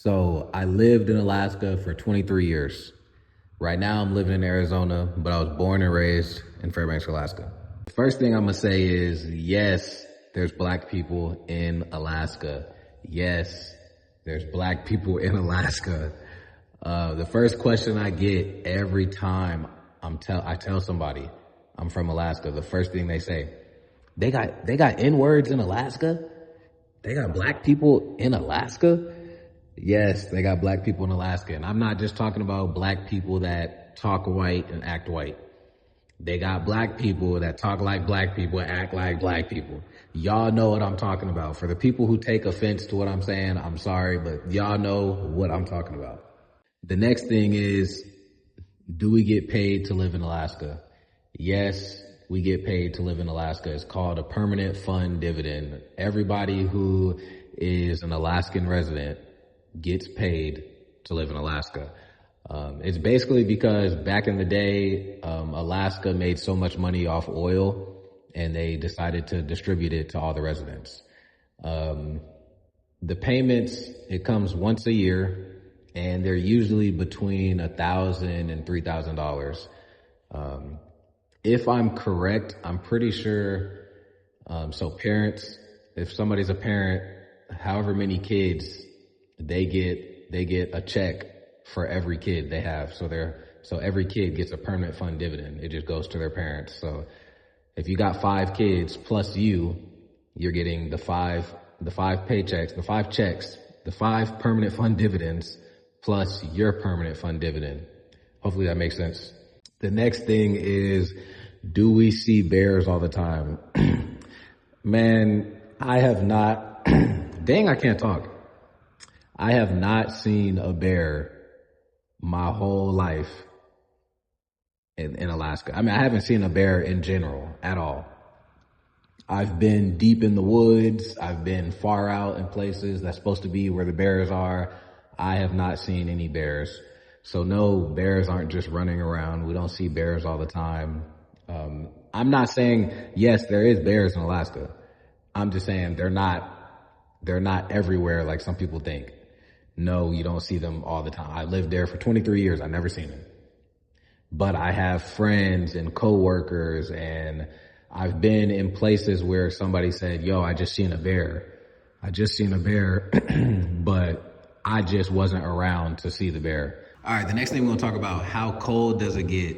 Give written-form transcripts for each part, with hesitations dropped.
So I lived in Alaska for 23 years. Right now I'm living in Arizona, but I was born and raised in Fairbanks, Alaska. First thing I'm gonna say is, yes, there's black people in Alaska. Yes, there's black people in Alaska. The first question I get every time I tell somebody I'm from Alaska, the first thing they say, they got N-words in Alaska? They got black people in Alaska? Yes, they got black people in Alaska. And I'm not just talking about black people that talk white and act white. They got black people that talk like black people and act like black people. Y'all know what I'm talking about. For the people who take offense to what I'm saying, I'm sorry, but y'all know what I'm talking about. The next thing is, do we get paid to live in Alaska? Yes, we get paid to live in Alaska. It's called a permanent fund dividend. Everybody who is an Alaskan resident gets paid to live in Alaska. It's basically because back in the day, Alaska made so much money off oil and they decided to distribute it to all the residents. The payments, it comes once a year and they're usually between $1,000 and $3,000. If I'm correct, I'm pretty sure, so parents, if somebody's a parent, however many kids, they get a check for every kid they have. So every kid gets a permanent fund dividend. It just goes to their parents. So if you got 5 kids plus you're getting the five paychecks, the 5 checks, the 5 permanent fund dividends plus your permanent fund dividend. Hopefully that makes sense. The next thing is, do we see bears all the time? Man, I have not, dang, I can't talk. I have not seen a bear my whole life in Alaska. I mean, I haven't seen a bear in general at all. I've been deep in the woods. I've been far out in places that's supposed to be where the bears are. I have not seen any bears. So no, bears aren't just running around. We don't see bears all the time. I'm not saying, yes, there is bears in Alaska. I'm just saying they're not everywhere like some people think. No, you don't see them all the time. I lived there for 23 years. I've never seen them. But I have friends and coworkers, and I've been in places where somebody said, yo, I just seen a bear. But I just wasn't around to see the bear. All right, the next thing we're gonna talk about, how cold does it get?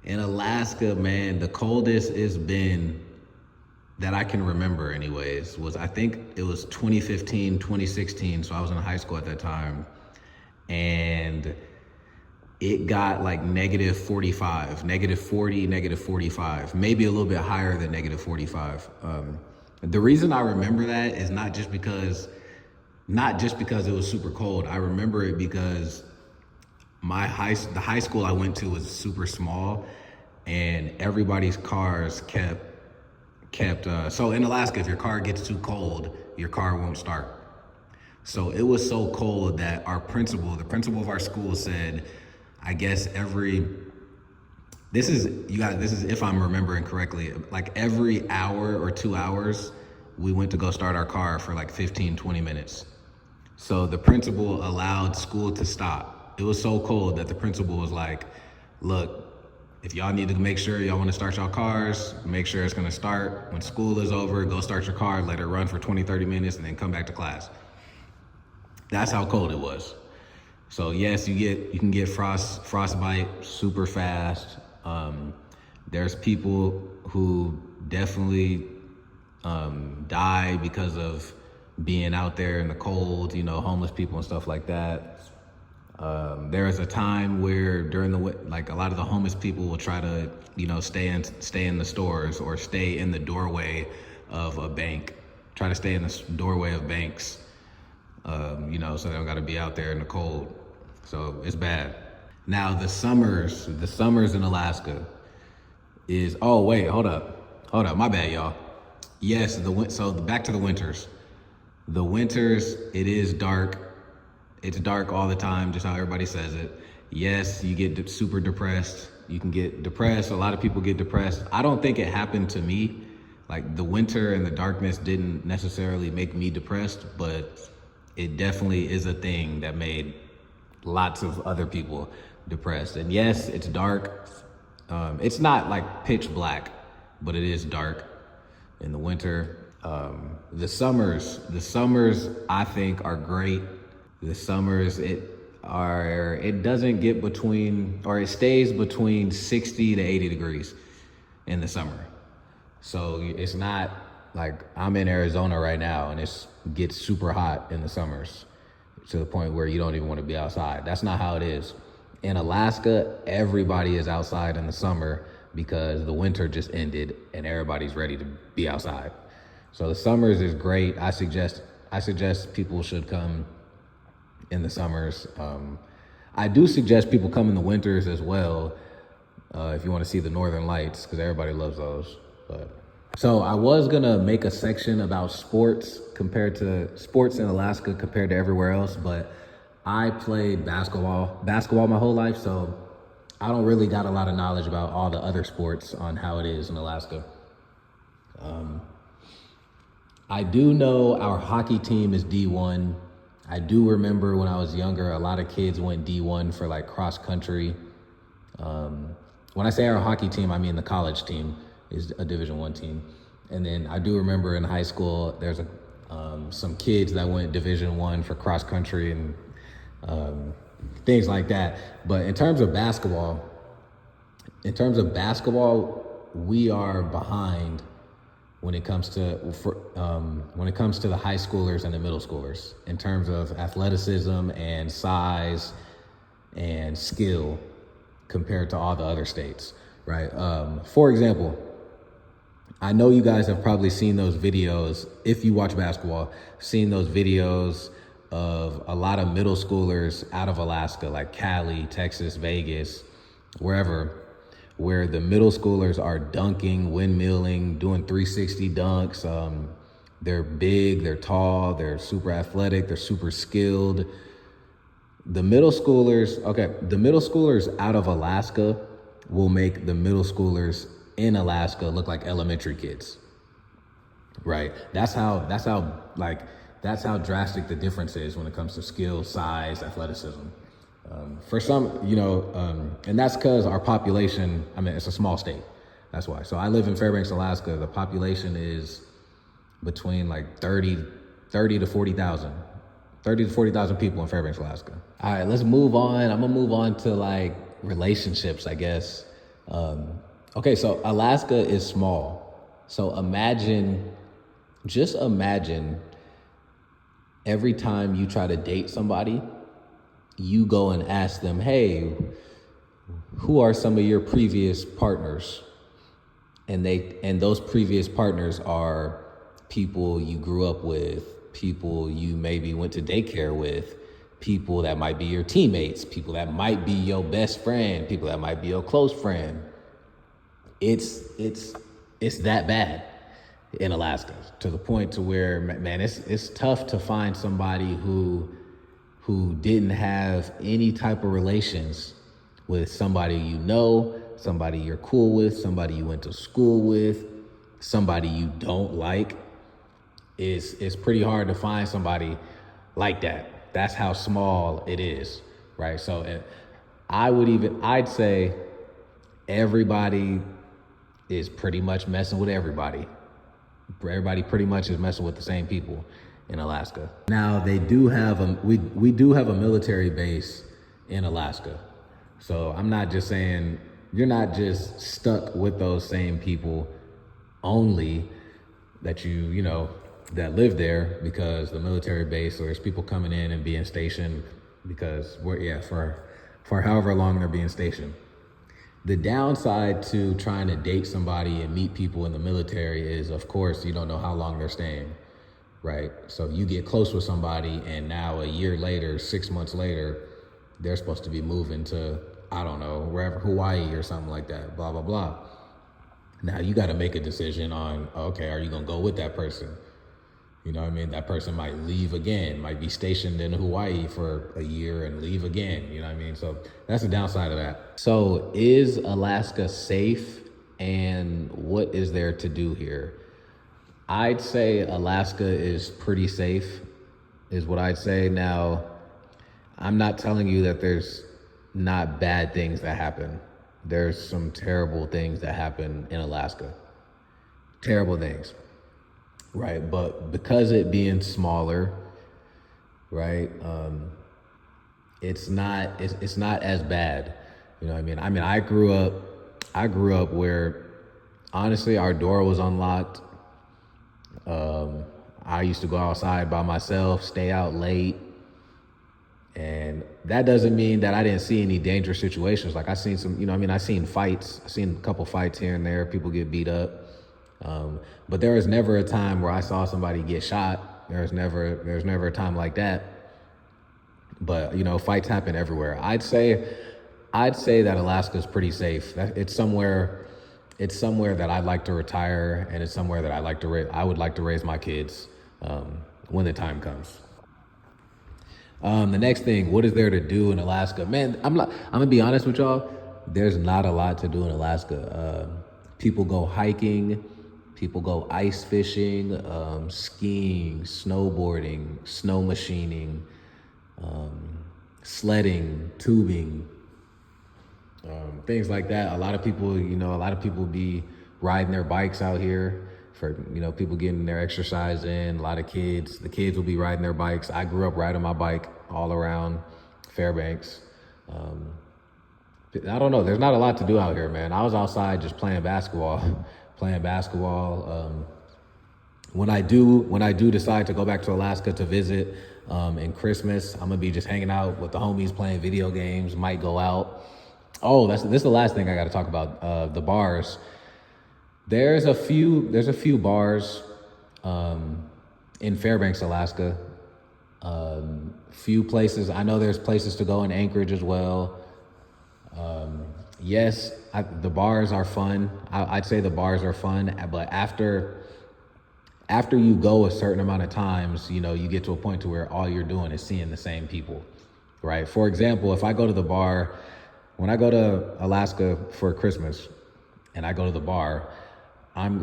In Alaska, man, the coldest it's been that I can remember anyways, was I think it was 2015, 2016. So I was in high school at that time. And it got like -45, -40, -45, maybe a little bit higher than -45. The reason I remember that is not just because it was super cold. I remember it because the high school I went to was super small and everybody's cars kept so in Alaska, if your car gets too cold, your car won't start. So it was so cold that the principal of our school said, I guess this is if I'm remembering correctly, like every hour or 2 hours, we went to go start our car for like 15, 20 minutes. So the principal allowed school to stop. It was so cold that the principal was like, look, if y'all need to make sure y'all want to start y'all cars, make sure it's going to start. When school is over, go start your car, let it run for 20, 30 minutes, and then come back to class. That's how cold it was. So yes, you can get frostbite super fast. There's people who definitely die because of being out there in the cold, homeless people and stuff like that. There was a time where during a lot of the homeless people will try to, stay in the stores or stay in the doorway of a bank, try to stay in the doorway of banks, so they don't got to be out there in the cold. So it's bad. Now the summers in Alaska is, oh wait, hold up, my bad, y'all. Yes, so back to the winters. The winters, it is dark. It's dark all the time, just how everybody says it. Yes, you get super depressed. You can get depressed. A lot of people get depressed. I don't think it happened to me. Like the winter and the darkness didn't necessarily make me depressed, but it definitely is a thing that made lots of other people depressed. And yes, it's dark. It's not like pitch black, but it is dark in the winter. The summers I think are great. The summers it doesn't get between, or it stays between 60 to 80 degrees in the summer. So it's not like I'm in Arizona right now and it gets super hot in the summers to the point where you don't even want to be outside. That's not how it is. In Alaska, everybody is outside in the summer because the winter just ended and everybody's ready to be outside. So the summers is great. I suggest people should come in the summers. I do suggest people come in the winters as well, if you want to see the northern lights, because everybody loves those. So I was gonna make a section about sports in Alaska compared to everywhere else, but I played basketball my whole life, so I don't really got a lot of knowledge about all the other sports on how it is in Alaska. I do know our hockey team is D1. I do remember when I was younger, a lot of kids went D1 for like cross country. When I say our hockey team, I mean the college team is a Division I team. And then I do remember in high school, there's some kids that went Division I for cross country and things like that. But in terms of basketball, we are behind when it comes to the high schoolers and the middle schoolers in terms of athleticism and size and skill compared to all the other states, right? For example, I know you guys have probably seen those videos, if you watch basketball, seen those videos of a lot of middle schoolers out of Alaska, like Cali, Texas, Vegas, wherever, where the middle schoolers are dunking, windmilling, doing 360 dunks. They're big, they're tall, they're super athletic, they're super skilled. The middle schoolers out of Alaska will make the middle schoolers in Alaska look like elementary kids, right? That's how drastic the difference is when it comes to skill, size, athleticism. For some, and that's because our population, it's a small state. That's why. So I live in Fairbanks, Alaska. The population is between like 30 to 40,000 people in Fairbanks, Alaska. All right, let's move on. I'm gonna move on to like relationships, I guess. Okay, so Alaska is small. So just imagine every time you try to date somebody, you go and ask them, hey, who are some of your previous partners? And those previous partners are people you grew up with, people you maybe went to daycare with, people that might be your teammates, people that might be your best friend, people that might be your close friend. It's that bad in Alaska, to the point to where, man, it's tough to find somebody who didn't have any type of relations with somebody somebody you're cool with, somebody you went to school with, somebody you don't like. It's pretty hard to find somebody like that. That's how small it is, right? So I'd say everybody is pretty much messing with everybody. Everybody pretty much is messing with the same people in Alaska. Now we do have a military base in Alaska. So I'm not just saying, you're not just stuck with those same people only that that live there because the military base, or there's people coming in and being stationed because for however long they're being stationed. The downside to trying to date somebody and meet people in the military is, of course, you don't know how long they're staying, right? So you get close with somebody and now a year later, 6 months later, they're supposed to be moving to, I don't know, wherever, Hawaii or something like that, blah, blah, blah. Now you got to make a decision on, okay, are you going to go with that person? You know what I mean? That person might leave again, might be stationed in Hawaii for a year and leave again. You know what I mean? So that's the downside of that. So is Alaska safe, and what is there to do here? I'd say Alaska is pretty safe. is what I'd say. Now, I'm not telling you that there's not bad things that happen. There's some terrible things that happen in Alaska. Terrible things, right? But because it being smaller, right, it's not as bad. You know what I mean? I grew up where honestly our door was unlocked. I used to go outside by myself, stay out late. And that doesn't mean that I didn't see any dangerous situations. Like I seen some, I seen fights. I seen a couple fights here and there. People get beat up. But there was never a time where I saw somebody get shot. There's never a time like that. But fights happen everywhere. I'd say that Alaska's pretty safe. It's somewhere that I'd like to retire, and it's somewhere that I would like to raise my kids when the time comes. The next thing, what is there to do in Alaska? Man, I'm gonna be honest with y'all. There's not a lot to do in Alaska. People go hiking, people go ice fishing, skiing, snowboarding, snow machining, sledding, tubing, things like that. A lot of people be riding their bikes out here for, people getting their exercise in. A lot of the kids will be riding their bikes. I grew up riding my bike all around Fairbanks. I don't know. There's not a lot to do out here, man. I was outside just playing basketball, When I do decide to go back to Alaska to visit, in Christmas, I'm gonna be just hanging out with the homies, playing video games, might go out. Oh, this is the last thing I gotta talk about, the bars. There's a few bars in Fairbanks, Alaska. Few places. I know there's places to go in Anchorage as well. Yes, the bars are fun. I'd say the bars are fun, but after you go a certain amount of times, you get to a point to where all you're doing is seeing the same people, right? For example, if I go to the bar, when I go to Alaska for Christmas and I go to the bar,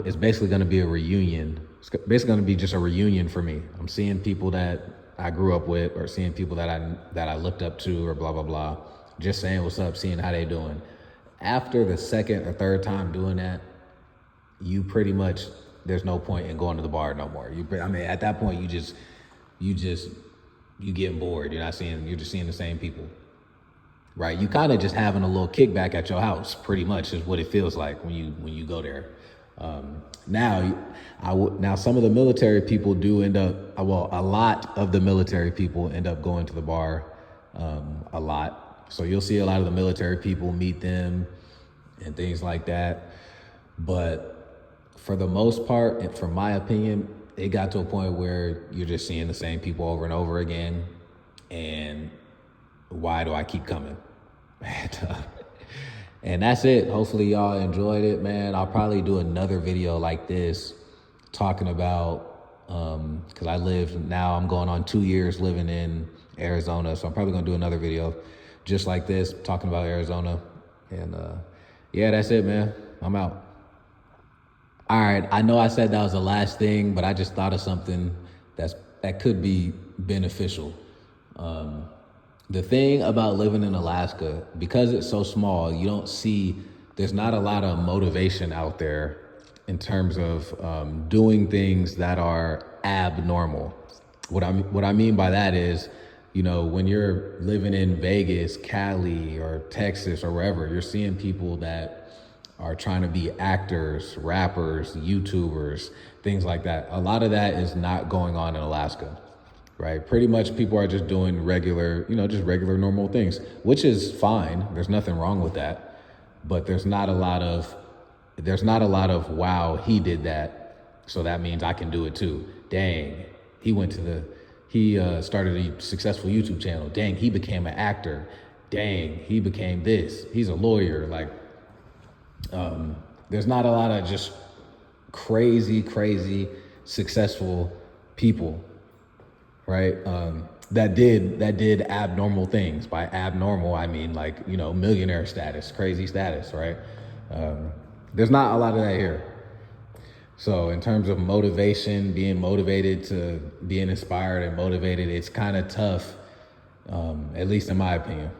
it's basically going to be a reunion. It's basically going to be just a reunion for me. I'm seeing people that I grew up with, or seeing people that I looked up to, or blah, blah, blah. Just saying what's up, seeing how they doing. After the second or third time doing that, you pretty much, there's no point in going to the bar no more. At that point, you getting bored. You're just seeing the same people, right? You kind of just having a little kickback at your house, pretty much is what it feels like when you go there. Now some of the military people do end up, a lot of the military people end up going to the bar, a lot. So you'll see a lot of the military people, meet them and things like that. But for the most part, and from my opinion, it got to a point where you're just seeing the same people over and over again. And why do I keep coming? And that's it. Hopefully y'all enjoyed it, man. I'll probably do another video like this talking about, cause I'm going on 2 years living in Arizona. So I'm probably gonna do another video just like this, talking about Arizona. And yeah, that's it, man. I'm out. All right, I know I said that was the last thing, but I just thought of something that could be beneficial. The thing about living in Alaska, because it's so small, there's not a lot of motivation out there in terms of doing things that are abnormal. What I mean by that is, when you're living in Vegas, Cali, or Texas, or wherever, you're seeing people that are trying to be actors, rappers, YouTubers, things like that. A lot of that is not going on in Alaska, right? Pretty much people are just doing regular normal things, which is fine. There's nothing wrong with that. But there's not a lot of, wow, he did that, so that means I can do it too. Dang, he started a successful YouTube channel. Dang, he became an actor. Dang, he became this. He's a lawyer. There's not a lot of just crazy successful people, right? That did abnormal things. By abnormal, I mean millionaire status, crazy status, right? There's not a lot of that here. So in terms of motivation, being motivated to being inspired and motivated, it's kind of tough, at least in my opinion.